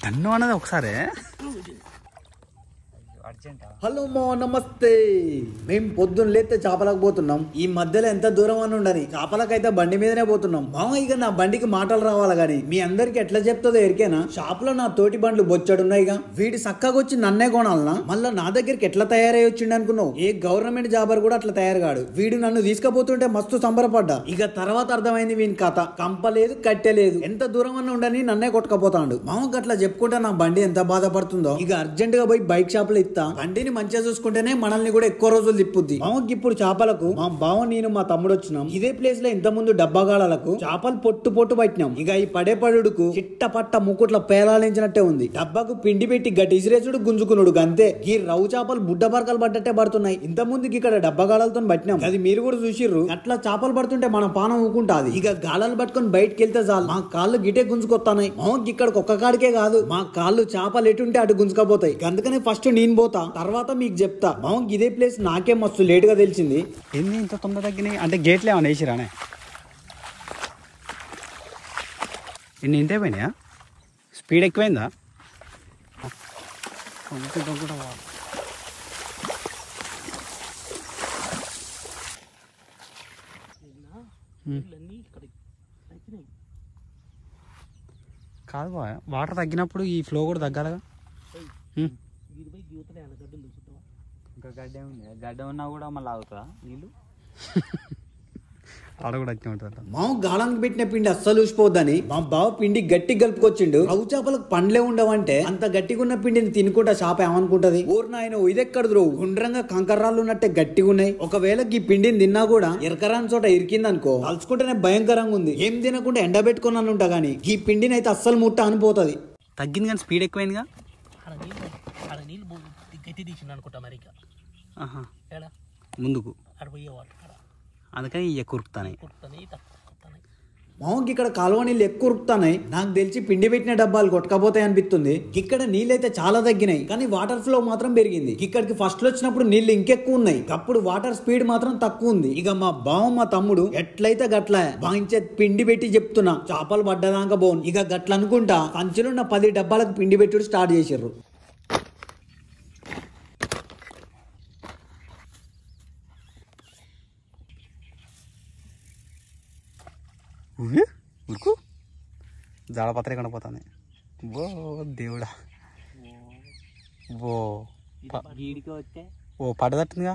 తన్ను అన్నది ఒకసారి. హలో మా నమస్తే. మేము పొద్దున్న లేస్తే చేపలకు పోతున్నాం. ఈ మధ్యలో ఎంత దూరం అని ఉండని చేపలకైతే బండి మీదనే పోతున్నాం. మామ ఇక నా బండికి మాటలు రావాలి గాని మీ అందరికి ఎట్లా చెప్తుందో ఎరికేనా? షాప్ లో నా తోటి బండ్లు బొచ్చడున్నాయిగా. వీడి సక్కగా వచ్చి నన్నే కొనాలనా? మళ్ళా నా దగ్గరికి ఎట్లా తయారై వచ్చిండు అనుకున్నావు? ఏ గవర్నమెంట్ జాబర్ కూడా అట్లా తయారుగాడు. వీడు నన్ను తీసుకుపోతుంటే మస్తు సంబరపడ్డా. ఇక తర్వాత అర్థమైంది వీని కథ. కంపలేదు కట్టెలేదు. ఎంత దూరం అన్న ఉండని నన్నే కొట్టుకపోతాడు. మామకు అట్లా చెప్పుకుంటా నా బండి ఎంత బాధపడుతుందో. ఇక అర్జెంట్ గా పోయి బైక్ షాప్ లో ఇస్తా. బండిని మంచిగా చూసుకుంటేనే మనల్ని కూడా ఎక్కువ రోజులు తిప్పుద్ది. మామకి ఇప్పుడు చేపలకు మా బావ నేను మా తమ్ముడు వచ్చినాం. ఇదే ప్లేస్ లో ఇంత ముందు డబ్బాగాళ్ళకు చేపలు పొట్టు పొట్టు పట్టినాం. ఇక ఈ పడే పడుడుకు చిట్ట పట్ట ముక్కుట్ల పేలాలించినట్టే ఉంది. డబ్బాకు పిండి పెట్టి గట్టి ఇసిరేసుడు గుంజుకున్నాడు అంతే. ఈ రవ్వు చేపలు బుడ్డ బరకలు పడ్డట్టే పడుతున్నాయి. ఇంత ముందుకి ఇక్కడ డబ్బాగాళ్ళతో పట్టినాం. అది మీరు కూడా చూసిర్రు. అట్లా చేపలు పడుతుంటే మన పానం ఊకుంటాది. ఇక గాలాలు పట్టుకొని బయటకి వెళ్తే చాలు మా కాళ్ళు గిటే గుంజుకొస్తాయి. మామకి ఇక్కడికి ఒక్క కాడికే కాదు మా కాళ్ళు చేపలు ఎటుంటే అటు గుంజుకపోతాయి. అందుకనే ఫస్ట్ నేను పోతా, తర్వాత మీకు చెప్తా. మామకి ఇదే ప్లేస్ నాకే మస్తు లేట్ గా తెలిసింది. ఏంది ఇంత తొందర తగ్గినాయి అంటే గేట్లు ఏమన్నా వేసిరానే? ఇన్ని ఇంతే పోయినాయా? స్పీడ్ ఎక్కువైందా? కాదు బా, వాటర్ తగ్గినప్పుడు ఈ ఫ్లో కూడా తగ్గాలిగా. ఇంకా గడ్డ ఉంది, గడ్డ ఉన్నా కూడా మళ్ళీ ఆగుతుందా నీళ్ళు? ఆడ కూడా అట్నే ఉంటుంది. మామ గాలానికి పెట్టిన పిండి అస్సలు ఊసిపోద్దని మా బావ పిండి గట్టి కలుపుకొచ్చిండు. రవ్వు చేపలకు పండ్లే ఉండవంటే అంత గట్టిగా ఉన్న పిండిని తినుకుంటా చేప ఏమనుకుంటది? ఊరు నాయన ఇదెక్కడదు రో, గుండ్రంగా కంకర్రాళ్ళు ఉన్నట్టే గట్టిగా ఉన్నాయి. ఒకవేళ ఈ పిండిని తిన్నా కూడా ఎరకరాని చోట ఇరికిందనుకో కలుసుకుంటేనే భయంకరంగా ఉంది. ఏం తినకుండా ఎండబెట్టుకున్నాను ఉంటా గానీ ఈ పిండిని అయితే అస్సలు ముట్ట అనిపోతుంది. తగ్గింది కానీ స్పీడ్ ఎక్కువైందిగా. ముందుకు అందుకని ఎక్కువ ఉరుకుతాయి. మామకి ఇక్కడ కాలువ నీళ్ళు ఎక్కువ ఉరుకుతాయి. నాకు తెలిసి పిండి పెట్టిన డబ్బాలు కొట్టకపోతాయి అనిపిస్తుంది. ఇక్కడ నీళ్ళైతే చాలా తగ్గినాయి కానీ వాటర్ ఫ్లో మాత్రం పెరిగింది. ఇక్కడికి ఫస్ట్ లో వచ్చినప్పుడు నీళ్లు ఇంకెక్కువ ఉన్నాయి. అప్పుడు వాటర్ స్పీడ్ మాత్రం తక్కువ ఉంది. ఇక మా బావ మా తమ్ముడు ఎట్లయితే గట్ల వాయించే పిండి పెట్టి చెప్తున్నా చేపలు పడ్డదాకా బోన్. ఇక గట్ల అనుకుంటా సంచులున్న 10 డబ్బాలకు పిండి పెట్టుడు స్టార్ట్ చేసారు. ఉరుకు జాడపత్ర కనపోతాను. ఓ దేవుడా, ఓ పడదట్టుందిగా.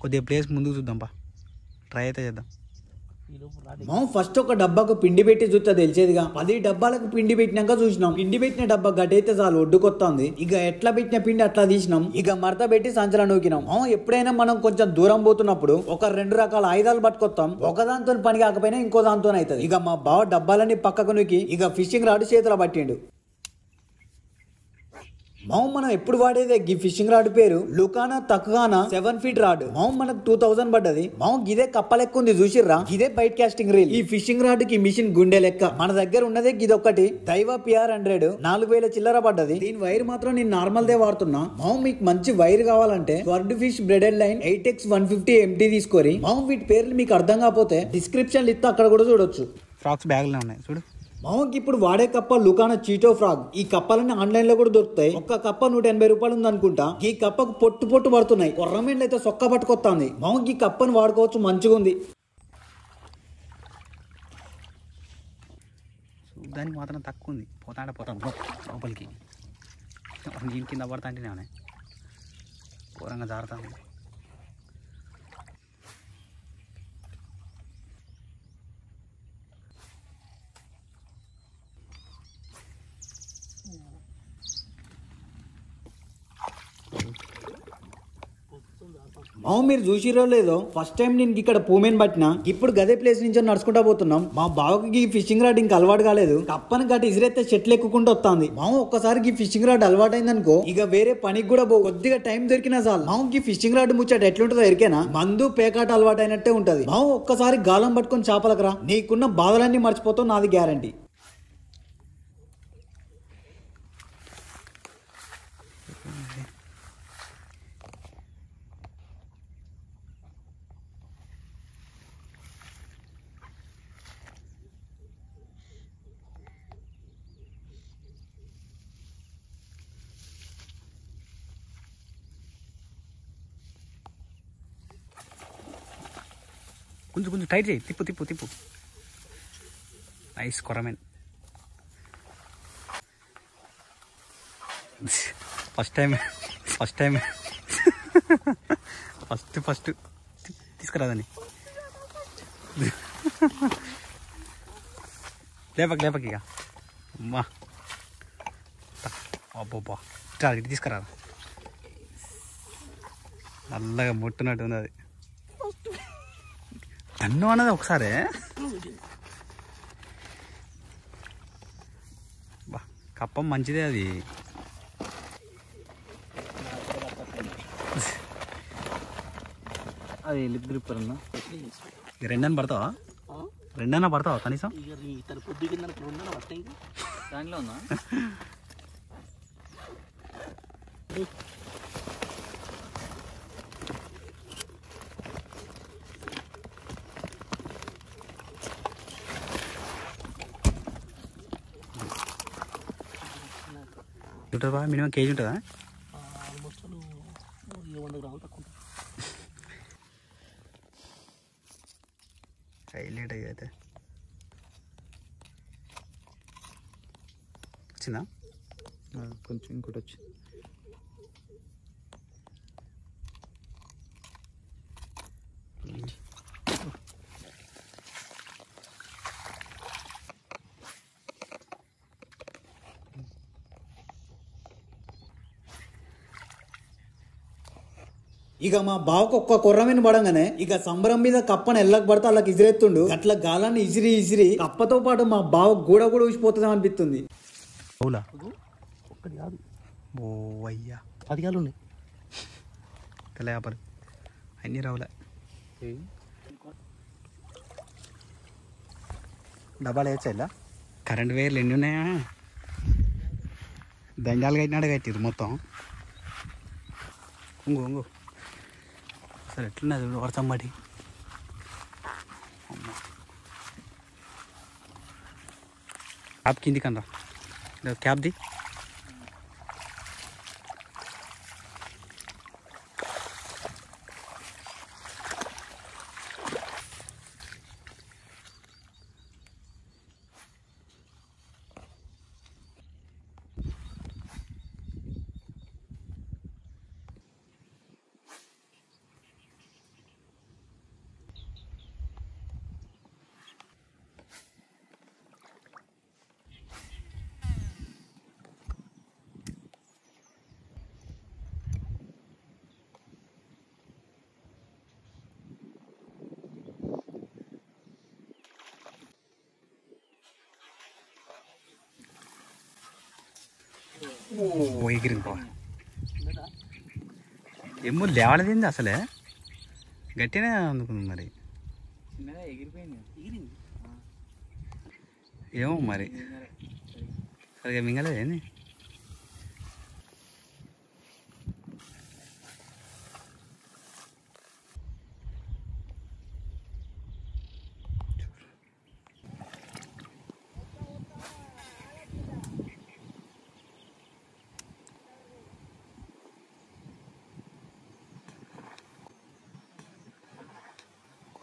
కొద్దిగా ప్లేస్ ముందుకు చూద్దాంపా, ట్రై అయితే చేద్దాం. ఫస్ట్ ఒక డబ్బాకు పిండి పెట్టి చూస్తే తెలిసేదిగా. 10 డబ్బాలకు పిండి పెట్టినాక చూసినాం. పిండి పెట్టిన డబ్బా గట్టయితే చాలు ఒడ్డుకొస్తుంది. ఇక ఎట్లా పెట్టిన పిండి అట్లా తీసినాం. ఇక మడత పెట్టి సంచలనం నూకినాం. ఎప్పుడైనా మనం కొంచెం దూరం పోతున్నప్పుడు ఒక 2 రకాల ఆయుధాలు పట్టుకొస్తాం. ఒకదాంతో పని కాకపోయినా ఇంకో దాంతో అవుతుంది. ఇక మా బావ డబ్బాలన్నీ పక్కకు నూకి ఇక ఫిషింగ్ రాడ్ చేతిలో పట్టిండు. మనం ఎప్పుడు వాడేదే ఈ ఫిషింగ్ రాడ్ పేరు లుకానా తక్కువనా 7 ఫీట్ రాడ్. మనకు 2000 పడ్డది. గిదే కప్పలెక్కుంది చూసిర్రా. ఇదే బైట్ కాస్టింగ్ రీల్. ఈ ఫిషింగ్ రాడ్ కి మిషన్ గుండె లెక్క. మన దగ్గర ఉన్నదే గిదొక్కటి దైవ PR100 4000 చిల్లర పడ్డది. దీని వైర్ మాత్రం నేను నార్మల్ దే వాడుతున్నా. మీకు మంచి వైర్ కావాలంటే sword fish breaded line 8x150 MT తీసుకోరి. వీటి పేర్లు మీకు అర్థం కాకపోతే డిస్క్రిప్షన్ ఇస్తా, అక్కడ కూడా చూడొచ్చు. ఫ్రాక్స్ బ్యాగ్లో ఉన్నాయి చూడు. మామకి ఇప్పుడు వాడే కప్ప లుకానా చీటో ఫ్రాగ్. ఈ కప్పలన్నీ ఆన్లైన్ లో కూడా దొరుకుతాయి. ఒక్క కప్ప 180 రూపాయలు ఉంది అనుకుంటా. ఈ కప్పకు పొట్టు పొట్టు పడుతున్నాయి. కొర్రమేండ్లు అయితే సొక్క పట్టుకొస్తుంది. మామకి ఈ కప్పని వాడుకోవచ్చు, మంచిగా ఉంది. దానికి మాత్రం తక్కువ ఉంది. పోతాం లోపలికి. నీళ్ళు కింద పడతా అంటేనే ఘోరంగా జారుతాను. మీరు చూసిరో లేదో, ఫస్ట్ టైం నేను ఇక్కడ పూమెన్ పట్టినా. ఇప్పుడు గదే ప్లేస్ నుంచి నడుచుకుంటా పోతున్నాం. మా బావకి ఈ ఫిషింగ్ రాడ్ ఇంకా అలవాటు కాలేదు. కప్పని గట్టి ఇసిరేస్తే చెట్లు ఎక్కుకుంటూ వస్తుంది. ఒక్కసారి ఈ ఫిషింగ్ రాడ్ అలవాటు అయిందనుకో ఇక వేరే పనికి కూడా కొద్దిగా టైం దొరికినా చాలు. మామకి ఫిషింగ్ రాడ్ ముచ్చట ఎట్లుంటుందో ఎరికేనా? మందు పేకాట అలవాటు అయినట్టే ఉంటది. ఒక్కసారి గాలం పట్టుకొని చేపలకు రా, నీకున్న బాధలన్నీ మర్చిపోతావు, నాది గ్యారంటీ. కొంచెం టైట్ చేయి, తిప్పు. నైస్ కొరమేన్. ఫస్ట్ టైం ఫస్ట్ తీసుకురాదని. లేపక్ ఇక. అమ్మా అబ్బా ఇటు తీసుకురా. నల్లగా ముట్టునట్టు ఉంది అది. అన్నం అన్నది ఒకసారి బా కప్పం మంచిదే అది. అది లిప్ గ్రిప్పర్ అన్న. రెండన్నా పడతావా కనీసం? దాంట్లో ఉన్నా ఉంటుందా? మినిమం కేజీ ఉంటుందా? హైలైట్ అయితే వచ్చిందా? కొంచెం ఇంకోటి వచ్చి ఇక మా బావకు ఒక్క కొర్రమీన పడంగానే ఇక సంబరం మీద కప్పని ఎల్లకి పడితే అలా ఇసిరెత్తుండు. అట్లా గాలాన్ని ఇసిరి కప్పతో పాటు మా బావ కూడా ఊసిపోతుందేమో అనిపిస్తుంది. అవులా? ఒక్కటి కాదు, ఓ అయ్యా 10 గాలు ఉన్నాయి. తెల్లయాపలు అన్నీ రావులే. డబ్బాలు వేయచ్చా ఇలా? కరెంట్ వైర్లు ఎన్ని ఉన్నాయా? దండాలు కట్టినాడు కట్టిరు మొత్తం. ఇంగు సరే ఎట్లున్నది వర్షం పడి. క్యాబ్ కింది కనరా, క్యాబ్ది. ఓ ఎగిరింది బావ. ఏమో లేవలేదేంది అసలే, గట్టినే అందుకుంది మరి. ఏమో మరి సరిగా మింగలేదేంది.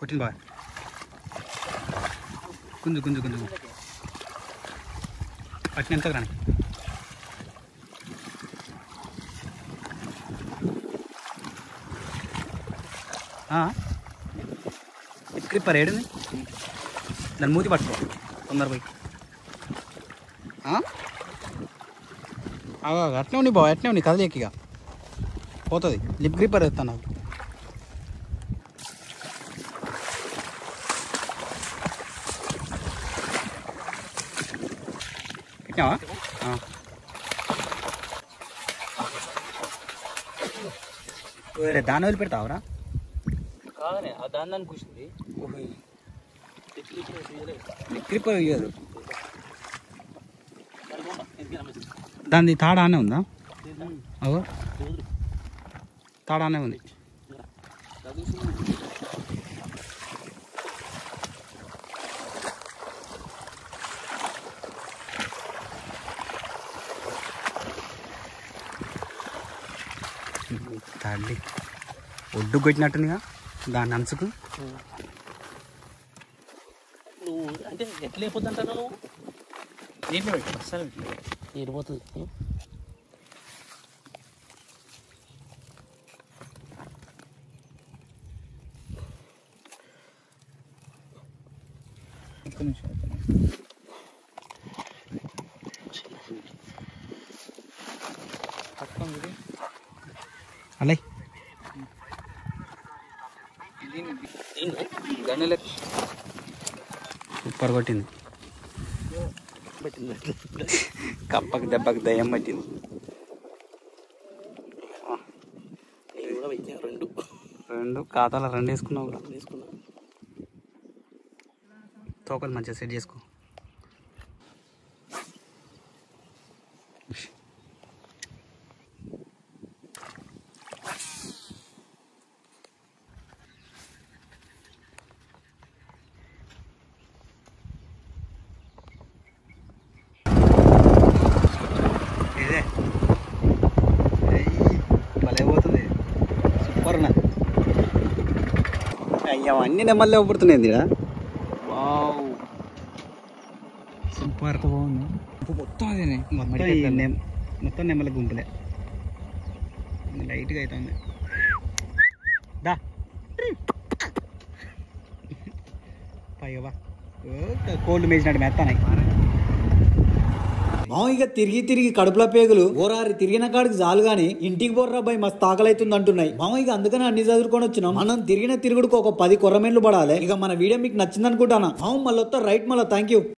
కొట్టింది బాగా. గుంజు అట్లా ఎంత రాని. క్రిప్పర్ ఏడుంది, దాన్ని మూతి పట్టుకో తొందర పోయి. అట్నే ఉంది బావ, అట్నే ఉంది కదలేకిగా పోతుంది. లిప్ గ్రిప్పర్ ఎత్తాను నాకు. పెట్టినావా? దాని వదిలి పెడతావరా? కాదనే దాన్ని కూర్చుంది. క్రిప్పర్ ఇయ్యదు. దాని తాడానే ఉందా? అవో తాడానే ఉంది. తల్లి ఒడ్డు కొట్టినట్టుందిగా దాన్ని అంచుకు. అంటే ఎట్లా అయిపోద్ది అంటారు నువ్వు దీంట్లో పెట్టి అస్సలు ఏడిపోతుంది. ఒక్క నిమిషం అలా గన్నెల సూపర్ కొట్టింది. కప్పకి దెబ్బకి దయ్యం పట్టింది. రెండు ఖాతాలో రెండు వేసుకున్నావు కూడా. తోకలు మంచిగా సెట్ చేసుకో. ఇదే భలే పోతుంది. సూపర్ నా అయ్యా అన్నీ నెమ్మదిలో పడుతున్నాయి. వావ్ సూపర్ బాగుంది. మొత్తం అదే మొత్తం నెమ్మల గుంపులే. లైట్గా అవుతుంది. దా పైగా బా కోల్డ్ మేసినట్టు మెత్తానాయి. మామూలుగా తిరిగి తిరిగి కడుపుల పేగులు ఓరారి తిరిగిన కాడికి చాలు గాని ఇంటికి బొర్రాబాయి మస్తు ఆకలైతుంది అంటున్నాయి. మామూలుగా అందుకని అన్ని చదువుకొని వచ్చినాం. మనం తిరిగిన తిరుగుడుకు ఒక 10 కొర్రమేన్లు పడాలి. ఇక మన వీడియో మీకు నచ్చింది అనుకుంటానా. మళ్ళీ రైట్ మళ్ళీ థ్యాంక్ యూ.